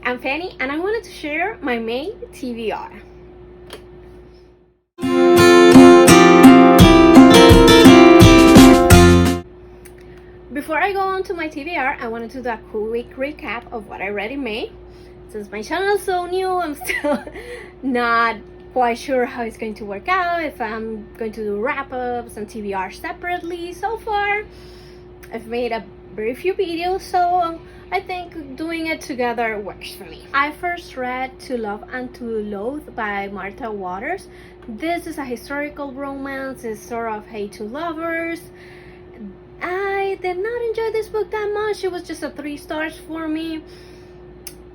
I'm Fanny and I wanted to share my May TBR. Before I go on to my TBR, I wanted to do a quick recap of what I read in May. Since my channel is so new, I'm still not quite sure how it's going to work out, if I'm going to do wrap-ups and TBR separately. So far, I've made a very few videos, so I think doing it together works for me. I first read To Love and to Loathe by Martha Waters. This is a historical romance. It's sort of hate to lovers. I did not enjoy this book that much. It was just a 3 stars for me.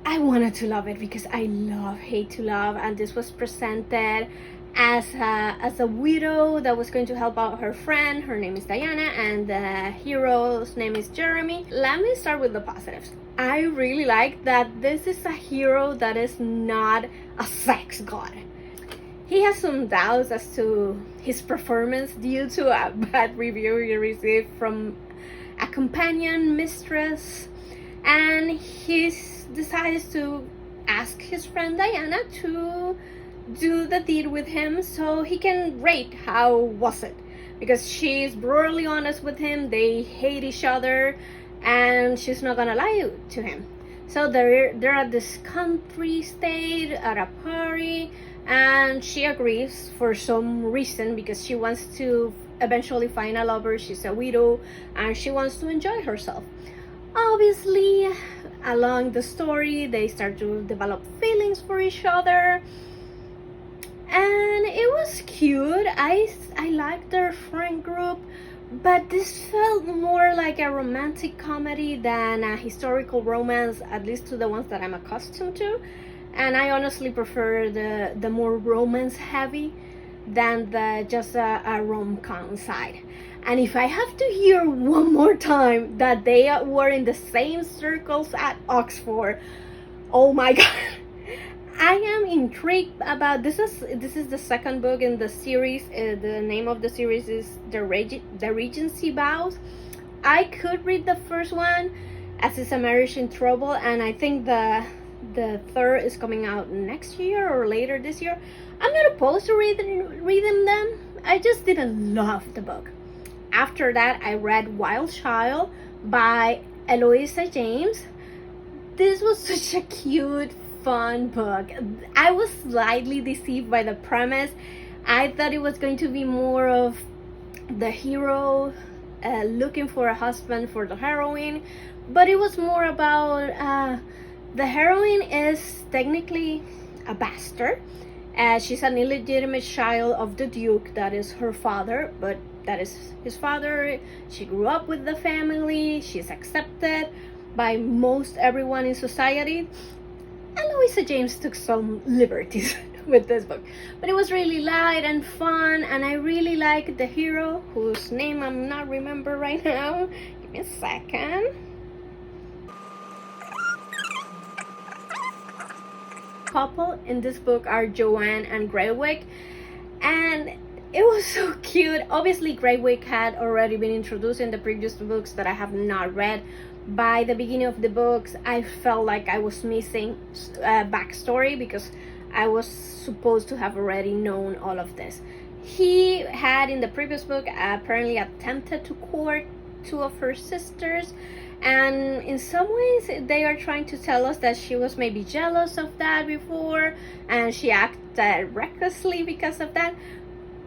I wanted to love it because I love hate to love, and this was presented as a widow that was going to help out her friend. Her name is Diana and the hero's name is Jeremy. Let me start with the positives. I really like that this is a hero that is not a sex god. He has some doubts as to his performance due to a bad review he received from a companion mistress, and he decides to ask his friend Diana to do the deed with him so he can rate how was it, because she's brutally honest with him. They hate each other and she's not gonna lie to him. So they're at this country state at a party, and she agrees for some reason because she wants to eventually find a lover. She's a widow and she wants to enjoy herself. Obviously, along the story they start to develop feelings for each other, and it was cute. I liked their friend group, but this felt more like a romantic comedy than a historical romance, at least to the ones that I'm accustomed to. And I honestly prefer the more romance heavy than the just a rom-com side. And if I have to hear one more time that they were in the same circles at Oxford, oh my god. I am intrigued about this. Is the second book in the series. The name of the series is The Regency Vows. I could read the first one, as it's a marriage in trouble, and I think the third is coming out next year or later this year. I'm not opposed to reading them. I just didn't love the book. After that, I read Wild Child by Eloisa James. This was such a cute, fun book. I was slightly deceived by the premise. I thought it was going to be more of the hero looking for a husband for the heroine, but it was more about the heroine is technically a bastard. She's an illegitimate child of the Duke, that is her father, but that is his father. She grew up with the family. She's accepted by most everyone in society. And Eloisa James took some liberties with this book, but it was really light and fun, and I really like the hero, whose name I'm not remember right now. Give me a second. Couple in this book are Joanne and Greywick, and it was so cute. Obviously, Greywick had already been introduced in the previous books that I have not read. By the beginning of the books, I felt like I was missing a backstory because I was supposed to have already known all of this. He had in the previous book apparently attempted to court 2 of her sisters, and in some ways they are trying to tell us that she was maybe jealous of that before and she acted recklessly because of that.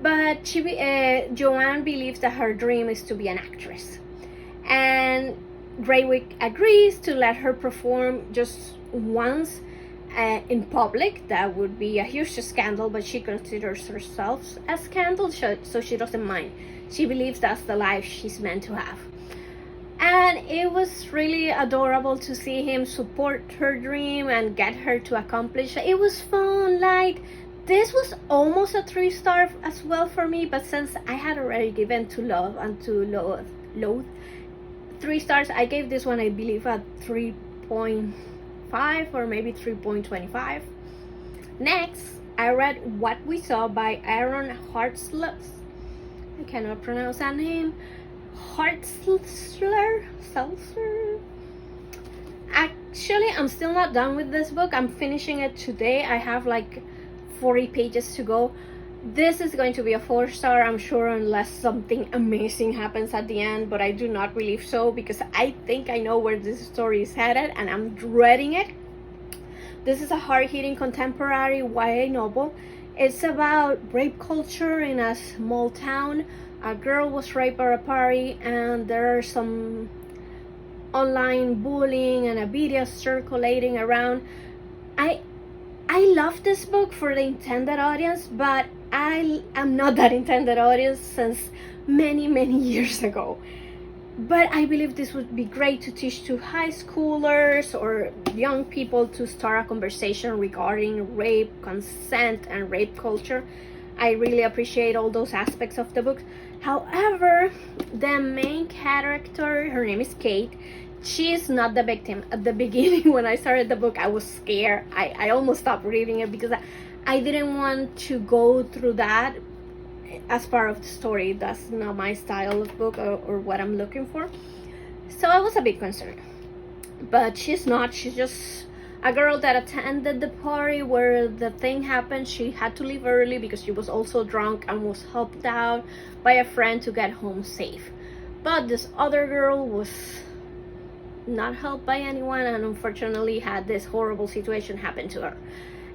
But Joanne believes that her dream is to be an actress, and Greywick agrees to let her perform just once in public. That would be a huge scandal, but she considers herself a scandal, so she doesn't mind. She believes that's the life she's meant to have. And it was really adorable to see him support her dream and get her to accomplish it. It was fun, light. This was almost a 3 star as well for me, but since I had already given To Love and to Loathe 3 stars, I gave this one, I believe, a 3.5 or maybe 3.25. Next, I read What We Saw by Aaron Hartzler. I cannot pronounce that name. Hartzler? Actually, I'm still not done with this book. I'm finishing it today. I have like 40 pages to go. This is going to be a 4-star, I'm sure, unless something amazing happens at the end, but I do not believe so, because I think I know where this story is headed and I'm dreading it. This is a hard-hitting contemporary YA novel. It's about rape culture in a small town. A girl was raped at a party, and there are some online bullying and a video circulating around. I love this book for the intended audience, but I am not that intended audience since many years ago. But I believe this would be great to teach to high schoolers or young people to start a conversation regarding rape, consent, and rape culture. I really appreciate all those aspects of the book. However, the main character, her name is Kate, she's not the victim. At the beginning, when I started the book, I was scared. I almost stopped reading it because I didn't want to go through that as part of the story. That's not my style of book or what I'm looking for. So I was a bit concerned. But she's not. She's just a girl that attended the party where the thing happened. She had to leave early because she was also drunk and was helped out by a friend to get home safe. But this other girl was not helped by anyone and unfortunately had this horrible situation happen to her.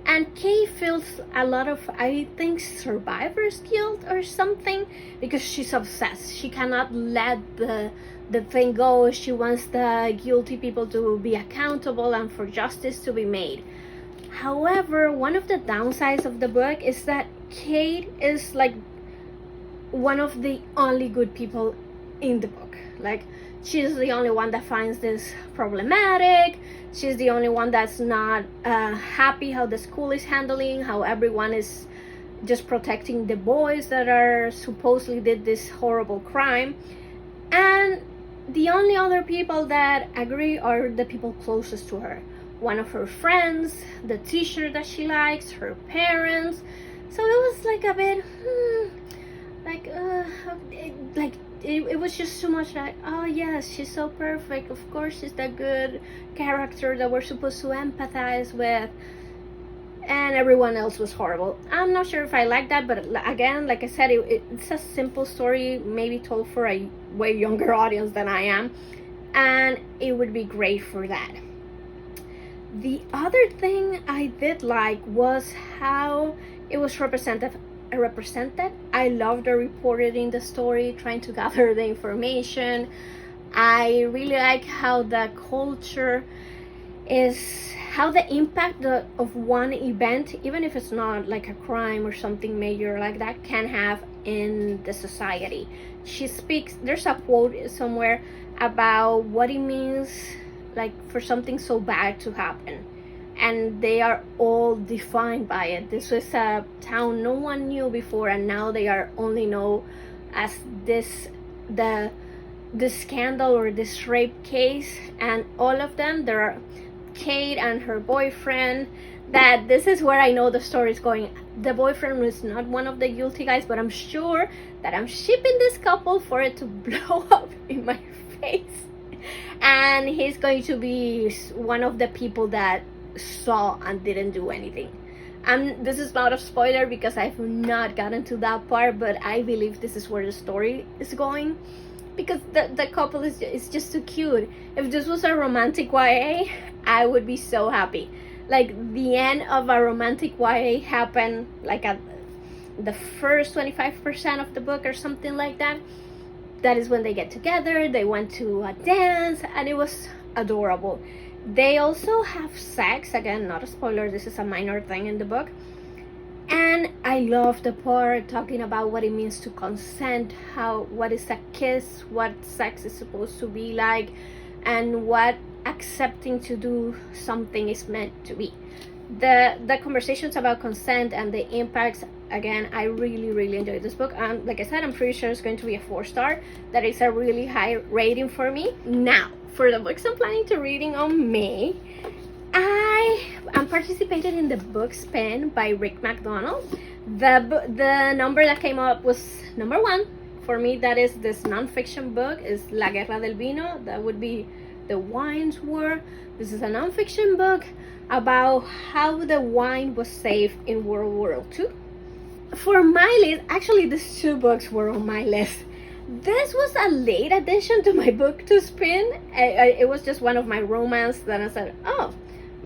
And Kay feels a lot of, I think, survivor's guilt or something, because she's obsessed. She cannot let the thing go. She wants the guilty people to be accountable and for justice to be made. However, one of the downsides of the book is that Kate is like one of the only good people in the book. Like, she's the only one that finds this problematic. She's the only one that's not happy how the school is handling, how everyone is just protecting the boys that are supposedly did this horrible crime. And the only other people that agree are the people closest to her. One of her friends, the teacher that she likes, her parents. So it was like a bit, it was just so much like, oh yes, she's so perfect, of course she's the good character that we're supposed to empathize with, and everyone else was horrible. I'm not sure if I like that, but again, like I said, it's a simple story, maybe told for a way younger audience than I am, and it would be great for that. The other thing I did like was how it was represented. I loved the reporter in the story trying to gather the information. I really like how the culture is, how the impact of one event, even if it's not like a crime or something major like that, can have in the society. She speaks, there's a quote somewhere about what it means like for something so bad to happen, and they are all defined by it. This was a town no one knew before, and now they are only know as this scandal or this rape case. And all of them, there are Kate and her boyfriend, that this is where I know the story is going. The boyfriend was not one of the guilty guys, but I'm sure that I'm shipping this couple for it to blow up in my face, and he's going to be one of the people that saw and didn't do anything. This is not a spoiler because I've not gotten to that part, but I believe this is where the story is going, because the couple is just too cute. If this was a romantic YA, I would be so happy. Like, the end of a romantic YA happened like at the first 25% of the book or something like that. That is when they get together, they went to a dance, and it was adorable. They also have sex, again, not a spoiler, this is a minor thing in the book. And I love the part talking about what it means to consent, what is a kiss, what sex is supposed to be like, and what accepting to do something is meant to be. The conversations about consent and the impacts, again, I really enjoyed this book. Like I said, I'm pretty sure it's going to be a 4-star. That is a really high rating for me. Now, for the books I'm planning to reading on May, I'm participating in the book spin by Rick McDonald. The number that came up was number 1 for me. That is this non-fiction book, is La Guerra del Vino. That would be the Wines War. This is a nonfiction book about how the wine was saved in World War II. For my list, actually these two books were on my list. This was a late addition to my book to spin. It was just one of my romance that I said, oh,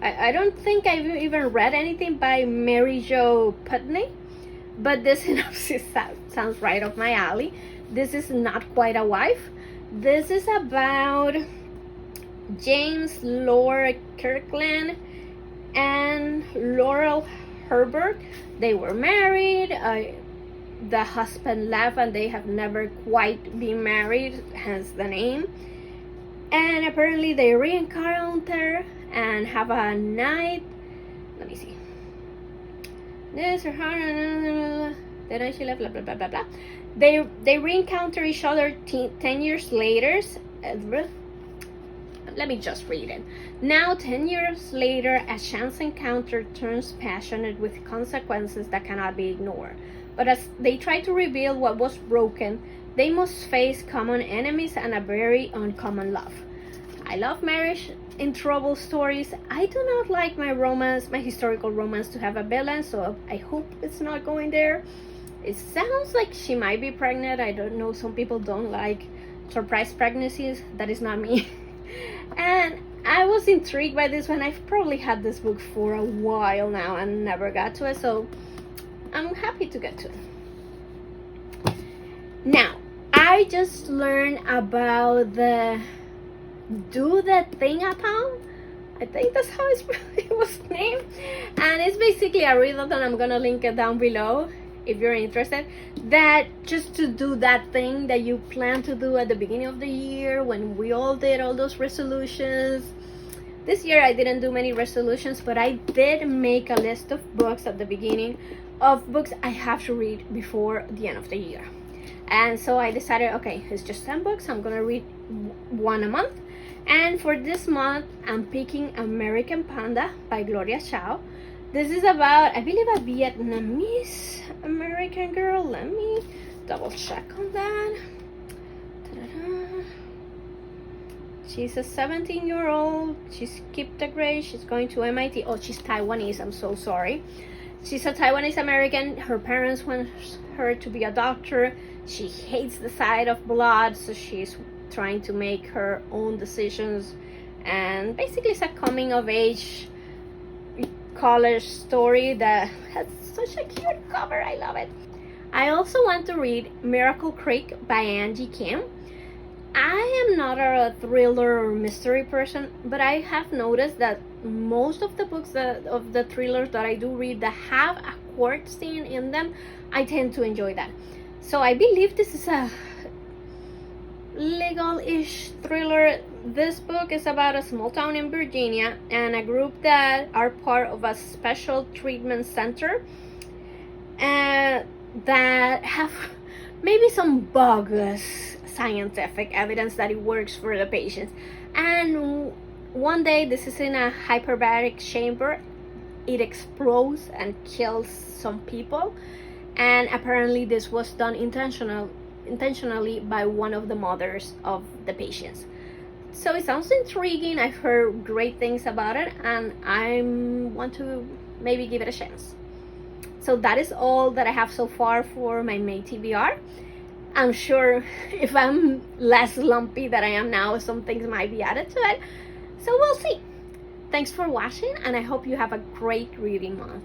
I don't think I've even read anything by Mary Jo Putney, but this synopsis sounds right up my alley. This is Not Quite a Wife. This is about James Lord Kirkland and Laurel Herbert. They were married. The husband left and they have never quite been married, hence the name. And apparently they re-encounter and have a night. Let me see. This or her. Then she left. Blah blah blah blah blah. They re-encounter each other 10 years later. Let me just read it. Now, 10 years later, a chance encounter turns passionate with consequences that cannot be ignored. But as they try to rebuild what was broken, they must face common enemies and a very uncommon love. I love marriage in trouble stories. I do not like my historical romance, to have a villain, so I hope it's not going there. It sounds like she might be pregnant. I don't know, some people don't like surprise pregnancies. That is not me. And I was intrigued by this one. I've probably had this book for a while now and never got to it, so I'm happy to get to it. Now, I just learned about the Do the Thing-a-thon. I think that's how it was named. And it's basically a readathon. I'm gonna link it down below if you're interested. That just to do that thing that you plan to do at the beginning of the year, when we all did all those resolutions. This year I didn't do many resolutions, but I did make a list of books at the beginning of books I have to read before the end of the year. And so I decided, okay, it's just 10 books. I'm gonna read one a month. And for this month, I'm picking American Panda by Gloria Chao. This is about, I believe, a Vietnamese American girl. Let me double check on that. Ta-da-da. She's a 17-year-old. She skipped a grade. She's going to MIT. Oh, she's Taiwanese. I'm so sorry. She's a Taiwanese American. Her parents want her to be a doctor. She hates the sight of blood, so she's trying to make her own decisions. And basically it's a coming of age college story that has such a cute cover. I love it. I also want to read Miracle Creek by Angie Kim. I am not a thriller or mystery person, but I have noticed that most of the books of the thrillers that I do read that have a court scene in them, I tend to enjoy that. So I believe this is a legal-ish thriller. This book is about a small town in Virginia and a group that are part of a special treatment center and that have maybe some bogus scientific evidence that it works for the patients. And one day, this is in a hyperbaric chamber, it explodes and kills some people, and apparently this was done intentionally by one of the mothers of the patients. So it sounds intriguing. I've heard great things about it and I want to maybe give it a chance. So that is all that I have so far for my May TBR. I'm sure if I'm less lumpy than I am now, some things might be added to it. So we'll see. Thanks for watching and I hope you have a great reading month.